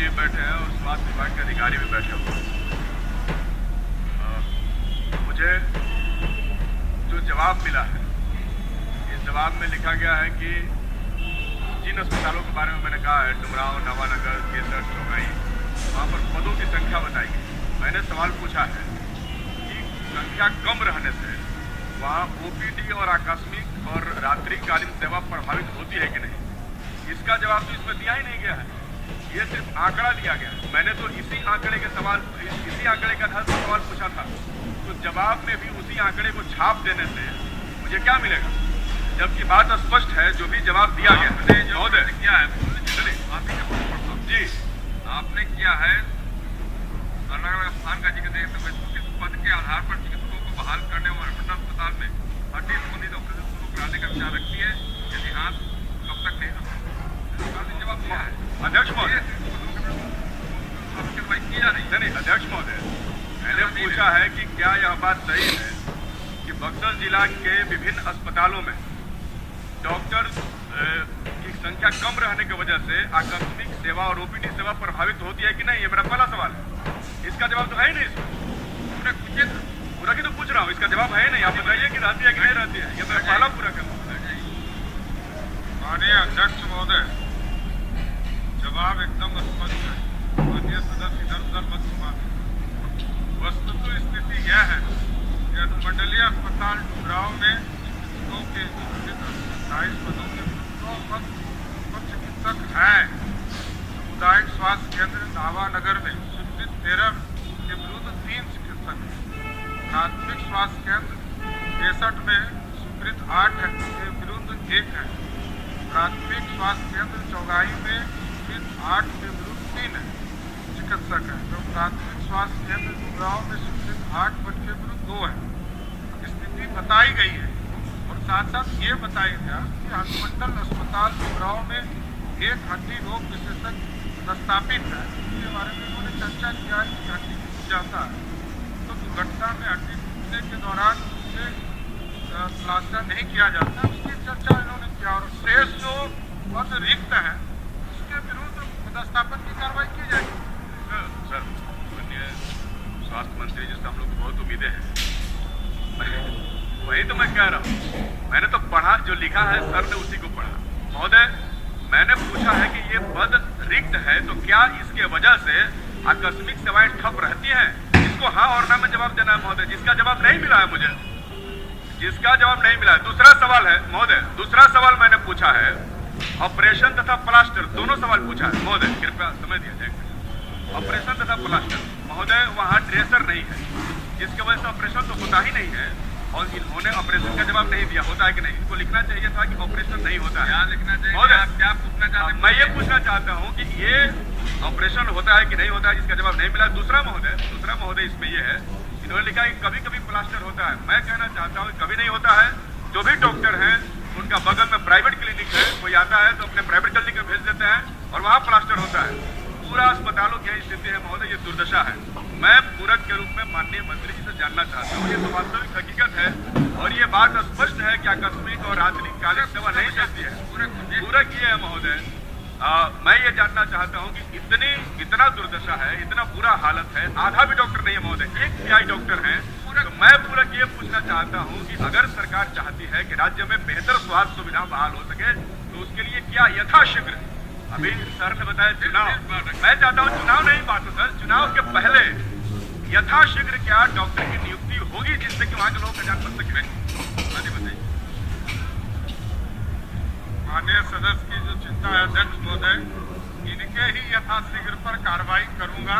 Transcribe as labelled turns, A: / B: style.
A: जी बैठे हैं और स्वास्थ्य विभाग के अधिकारी भी बैठे हुए हैं। मुझे जो जवाब मिला है, इस जवाब में लिखा गया है कि जिन अस्पतालों के बारे में मैंने कहा है, डुमरांव, नवानगर, केसर, चौगाई, वहाँ पर पदों की संख्या बताई गई। मैंने सवाल पूछा है कि संख्या कम रहने से वहाँ ओपीडी और आकस्मिक और रात्रिकालीन सेवा प्रभावित होती है कि नहीं, इसका जवाब तो इसमें दिया ही नहीं गया है। ये सिर्फ आंकड़ा दिया गया है। मैंने तो इसी आंकड़े के आधार पर सवाल पूछा था, तो जवाब में भी उसी आंकड़े को छाप देने से मुझे क्या मिलेगा, जबकि बात स्पष्ट है। जो भी जवाब दिया गया महोदय क्या है जी, आपने किया है अलग अलग स्थान का जिक्र देखते हुए किस पद के आधार पर चिकित्सकों को बहाल करने और अस्पताल में हड्डी संबंधित ऑपरेशन शुरू कराने का विचार रखती है, यदि हाँ कब तक नहीं होता? जवाब दिया है अध्यक्ष महोदय। नहीं अध्यक्ष महोदय, मैंने पूछा है कि क्या यह बात सही है कि बक्सर जिला के विभिन्न अस्पतालों में डॉक्टर की संख्या कम रहने की वजह से आकस्मिक सेवा और ओपीडी सेवा प्रभावित होती है कि नहीं, ये मेरा पहला सवाल है। इसका जवाब तो है ही नहीं इसमें। पूरा की तो पूछ रहा हूँ, इसका जवाब है ही नहीं। आप बताइए कि रहती है कि नहीं रहती है, ये मेरा पहला पूरा करना है।
B: माननीय अध्यक्ष महोदय, जवाब एकदम स्पष्ट है। माननीय सदस्य इधर उधर मत घुमाएं। वस्तुतः स्थिति यह है कि अनुमंडलीय अस्पताल डुमरांव में चिकित्सकों के 28 पदों के 100 पद चिकित्सक हैं। सामुदायिक स्वास्थ्य केंद्र नावानगर में स्वीकृत 13 के विरुद्ध 3 चिकित्सक हैं। प्राथमिक स्वास्थ्य केंद्र 63 में स्वीकृत 8 के विरुद्ध 1 है। प्राथमिक स्वास्थ्य केंद्र चौगाई में स्वीकृत 8 के विरुद्ध 3 चिकित्सक हैं। तो प्राथमिक स्वास्थ्य केंद्र डुमरांव में स्वीकृत 8 पद के विरुद्ध 2 है। स्थिति बताई गई है और साथ साथ ये बताया गया कि अनुमंडल अस्पताल डुमरांव में एक हड्डी रोग विशेषज्ञ प्रस्तापित है। इसके बारे में उन्होंने चर्चा किया कि हड्डी टूट जाता है तो दुर्घटना में हड्डी टूटने के दौरान उसे प्लास्टर नहीं किया जाता, उसकी चर्चा इन्होंने किया। और शेष जो पद रिक्त है उसके विरुद्ध पदस्थापन की कार्रवाई की जाएगी।
A: सर, माननीय स्वास्थ्य मंत्री जिससे हम लोग को बहुत उम्मीदें हैं, वही तो मैं कह रहा हूँ। मैंने तो पढ़ा, जो लिखा है सर ने उसी को पढ़ा। महोदय, मैंने पूछा है कि ये पद रिक्त है तो क्या इसके वजह से आकस्मिक सेवाएं ठप रहती हैं? इसको हाँ और ना में जवाब देना है महोदय, जिसका जवाब नहीं मिला है मुझे, जिसका जवाब नहीं मिला है। दूसरा सवाल है महोदय, दूसरा सवाल मैंने पूछा है ऑपरेशन तथा प्लास्टर, दोनों सवाल पूछा है महोदय, कृपया समय दिया जाए। ऑपरेशन तथा प्लास्टर महोदय, वहाँ ड्रेसर नहीं है, जिसकी वजह से ऑपरेशन तो होता ही नहीं है। और इन्होंने ऑपरेशन का जवाब नहीं दिया, होता है कि नहीं। इनको लिखना चाहिए था कि ऑपरेशन नहीं होता है। क्या लिखना चाहिए महोदय? आप क्या पूछना चाहते हैं? मैं ये पूछना चाहता हूँ कि ये ऑपरेशन होता है कि नहीं होता है, जिसका जवाब नहीं मिला। दूसरा महोदय इसमें ये है, इन्होंने लिखा कि कभी कभी प्लास्टर होता है। मैं कहना चाहता हूँ कभी नहीं होता है। जो भी डॉक्टर हैं उनका बगल में प्राइवेट क्लिनिक है, कोई आता है तो अपने प्राइवेट क्लिनिक में भेज देते हैं और वहाँ प्लास्टर होता है। पूरा अस्पतालों की यही स्थिति है महोदय, ये दुर्दशा है। मैं पूरक के रूप में माननीय मंत्री जी से जानना चाहता हूँ, ये तो वास्तविक हकीकत है और ये बात स्पष्ट है कि आकस्मिक और रात्रिकालीन सेवा नहीं चलती है। पूरक ये है महोदय, मैं ये जानना चाहता हूँ कि इतना दुर्दशा है, इतना बुरा हालत है, आधा भी डॉक्टर नहीं है महोदय, एक तिहाई डॉक्टर है। तो मैं पूरक ये पूछना चाहता हूँ कि अगर सरकार चाहती है कि राज्य में बेहतर स्वास्थ्य सुविधा बहाल हो सके तो उसके लिए क्या यथाशीघ्र, अभी सर ने बताया चुनाव, मैं चाहता हूँ चुनाव नहीं बात हो सर, चुनाव के पहले यथाशीघ्र क्या डॉक्टर की नियुक्ति होगी जिससे कि वहाँ के लोग जान बच सके? बताइए।
B: माननीय सदस्य की जो चिंता है अध्यक्ष महोदय, इनके ही यथाशीघ्र पर कार्रवाई करूंगा।